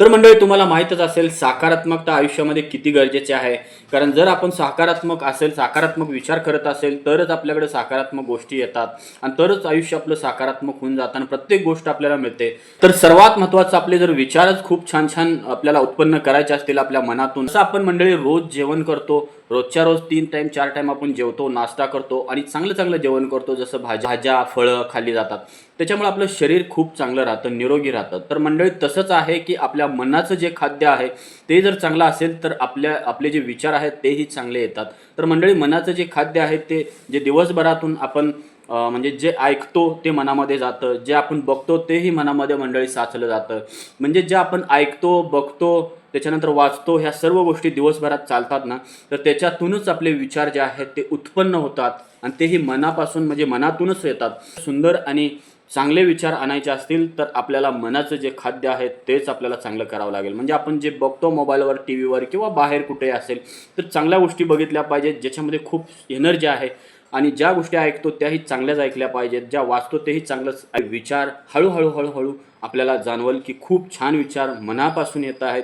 तर मंडळी तुम्हाला माहीतच असेल सकारात्मकता आयुष्यामध्ये किती गरजेची आहे. कारण जर आपण सकारात्मक असेल, सकारात्मक विचार करत असेल तरच आपल्याकडे सकारात्मक गोष्टी येतात आणि तरच आयुष्य आपलं सकारात्मक होऊन जातं आणि प्रत्येक गोष्ट आपल्याला मिळते. तर सर्वात महत्त्वाचं आपले जर विचारच खूप छान छान आपल्याला उत्पन्न करायचे असतील आपल्या मनातून, असं आपण मंडळी रोज जेवण करतो, रोजच्या रोज 3 टाईम 4 टाईम आपण जेवतो, नाश्ता करतो आणि चांगलं चांगलं जेवण करतो, जसं भाज्या फळं खाल्ली जातात. त्याच्यामुळे आपलं शरीर खूप चांगलं राहतं, निरोगी राहतं. तर मंडळी तसंच आहे की आपल्या मनाचं जे खाद्य आहे ते जर चांगलं असेल तर आपले जे विचार आहेत तेही चांगले येतात. तर मंडळी मनाचं जे खाद्य आहे ते जे दिवसभरातून आपण म्हणजे जे ऐकतो ते मनामध्ये जातं, जे आपण बघतो तेही मनामध्ये मंडळी साचलं जातं. म्हणजे जे आपण ऐकतो, बघतो, त्याच्यानंतर वाचतो, ह्या सर्व गोष्टी दिवसभरात चालतात ना, तर त्याच्यातूनच आपले विचार जे आहेत ते उत्पन्न होतात आणि तेही मनापासून म्हणजे मनातूनच येतात. सुंदर आणि चांगले विचार आणायचे असतील तर आपल्याला मनाचं जे खाद्य आहे तेच आपल्याला चांगलं करावं लागेल. म्हणजे आपण जे बघतो मोबाईलवर, टीव्हीवर किंवा बाहेर कुठे असेल तर चांगल्या गोष्टी बघितल्या पाहिजेत ज्याच्यामध्ये खूप एनर्जी आहे आणि ज्या गोष्टी ऐकतो त्याही चांगल्याच ऐकल्या पाहिजेत, ज्या वाचतो तेही चांगलंच विचार हळूहळू आपल्याला जाणवल की खूप छान विचार मनापासून येत आहेत.